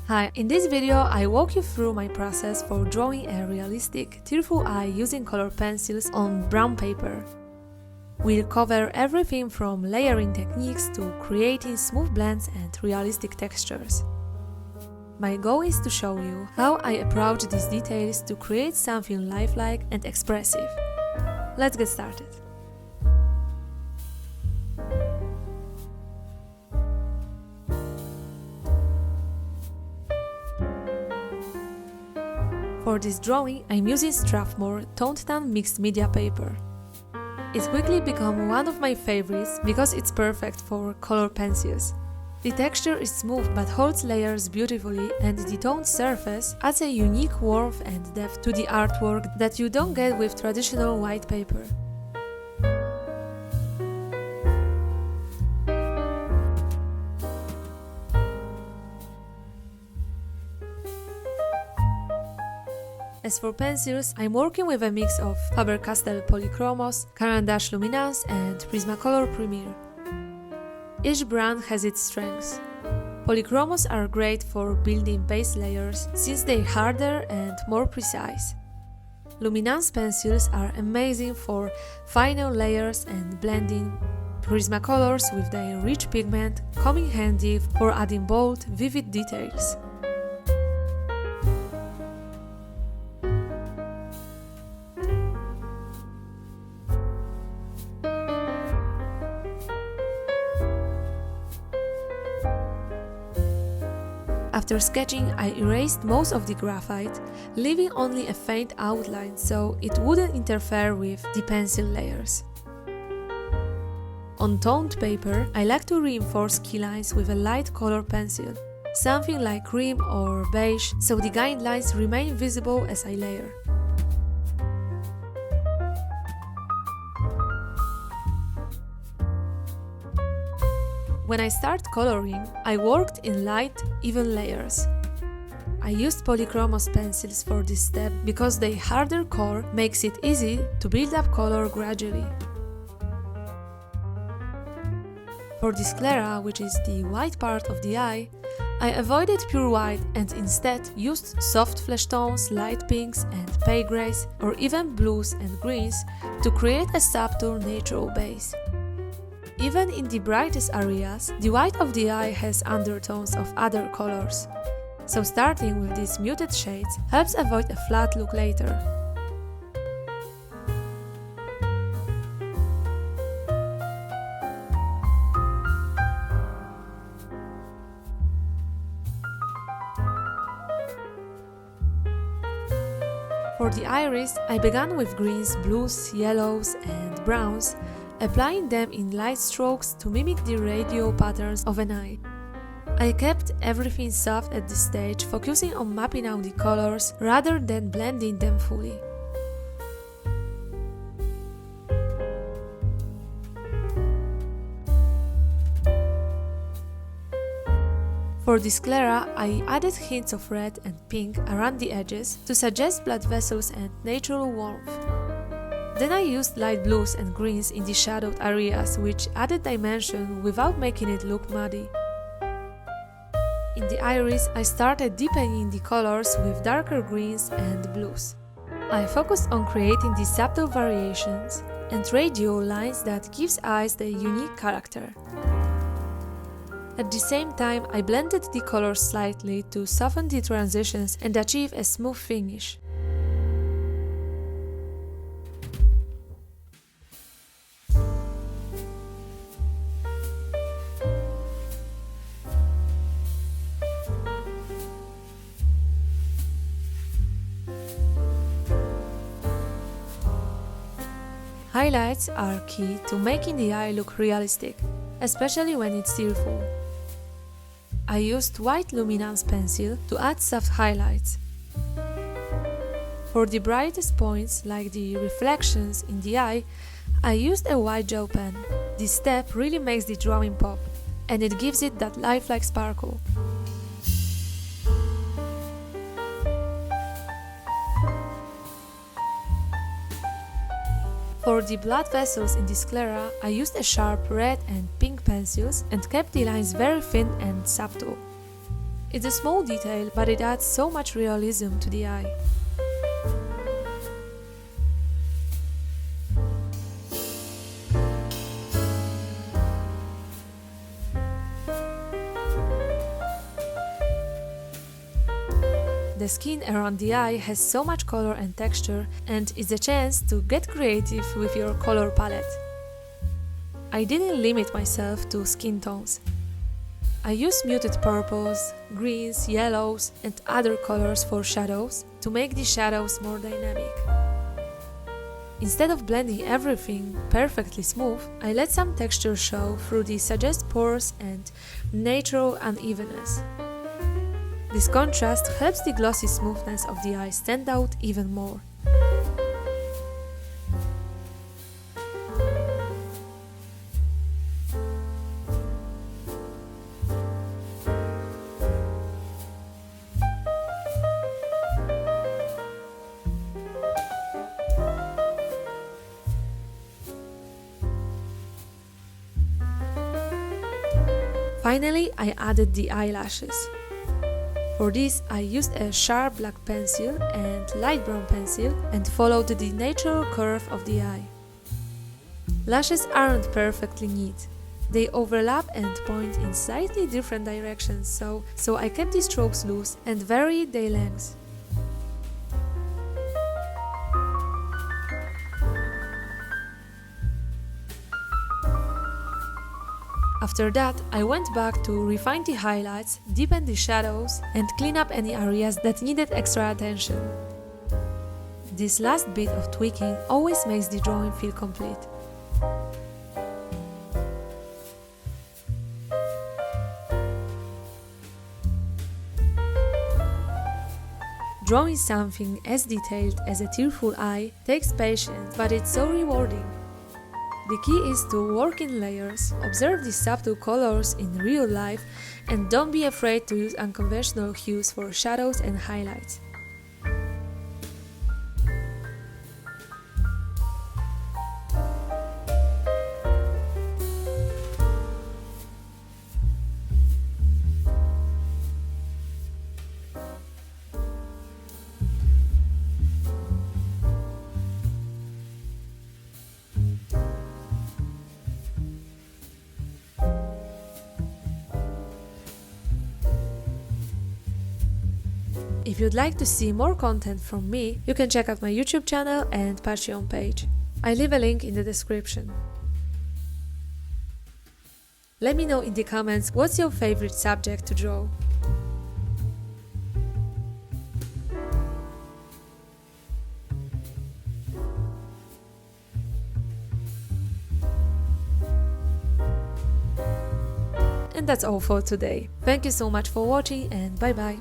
Hi, in this video I walk you through my process for drawing a realistic, tearful eye using color pencils on brown paper. We'll cover everything from layering techniques to creating smooth blends and realistic textures. My goal is to show you how I approach these details to create something lifelike and expressive. Let's get started. For this drawing, I'm using Strathmore toned down mixed media paper. It's quickly become one of my favorites because it's perfect for color pencils. The texture is smooth but holds layers beautifully, and the toned surface adds a unique warmth and depth to the artwork that you don't get with traditional white paper. As for pencils, I'm working with a mix of Faber-Castell Polychromos, Caran d'Ache Luminance and Prismacolor Premier. Each brand has its strengths. Polychromos are great for building base layers since they're harder and more precise. Luminance pencils are amazing for finer layers and blending. Prismacolors with their rich pigment come in handy for adding bold, vivid details. After sketching, I erased most of the graphite, leaving only a faint outline so it wouldn't interfere with the pencil layers. On toned paper, I like to reinforce key lines with a light color pencil, something like cream or beige, so the guidelines remain visible as I layer. When I start coloring, I worked in light, even layers. I used Polychromos pencils for this step because their harder core makes it easy to build up color gradually. For the sclera, which is the white part of the eye, I avoided pure white and instead used soft flesh tones, light pinks and pale greys, or even blues and greens to create a subtle natural base. Even in the brightest areas, the white of the eye has undertones of other colors, so starting with these muted shades helps avoid a flat look later. For the iris, I began with greens, blues, yellows and browns, applying them in light strokes to mimic the radial patterns of an eye. I kept everything soft at this stage, focusing on mapping out the colors rather than blending them fully. For the sclera, I added hints of red and pink around the edges to suggest blood vessels and natural warmth. Then I used light blues and greens in the shadowed areas, which added dimension without making it look muddy. In the iris, I started deepening the colors with darker greens and blues. I focused on creating these subtle variations and radial lines that gives eyes their unique character. At the same time, I blended the colors slightly to soften the transitions and achieve a smooth finish. Highlights are key to making the eye look realistic, especially when it's tearful. I used white luminance pencil to add soft highlights. For the brightest points, like the reflections in the eye, I used a white gel pen. This step really makes the drawing pop, and it gives it that lifelike sparkle. For the blood vessels in the sclera, I used a sharp red and pink pencils and kept the lines very thin and subtle. It's a small detail, but it adds so much realism to the eye. The skin around the eye has so much color and texture, and is a chance to get creative with your color palette. I didn't limit myself to skin tones. I used muted purples, greens, yellows, and other colors for shadows to make the shadows more dynamic. Instead of blending everything perfectly smooth, I let some texture show through the suggest pores and natural unevenness. This contrast helps the glossy smoothness of the eye stand out even more. Finally, I added the eyelashes. For this, I used a sharp black pencil and light brown pencil and followed the natural curve of the eye. Lashes aren't perfectly neat. They overlap and point in slightly different directions, so I kept the strokes loose and varied their length. After that, I went back to refine the highlights, deepen the shadows, and clean up any areas that needed extra attention. This last bit of tweaking always makes the drawing feel complete. Drawing something as detailed as a tearful eye takes patience, but it's so rewarding. The key is to work in layers, observe the subtle colors in real life, and don't be afraid to use unconventional hues for shadows and highlights. If you'd like to see more content from me, you can check out my YouTube channel and Patreon page. I leave a link in the description. Let me know in the comments what's your favorite subject to draw. And that's all for today. Thank you so much for watching, and bye bye.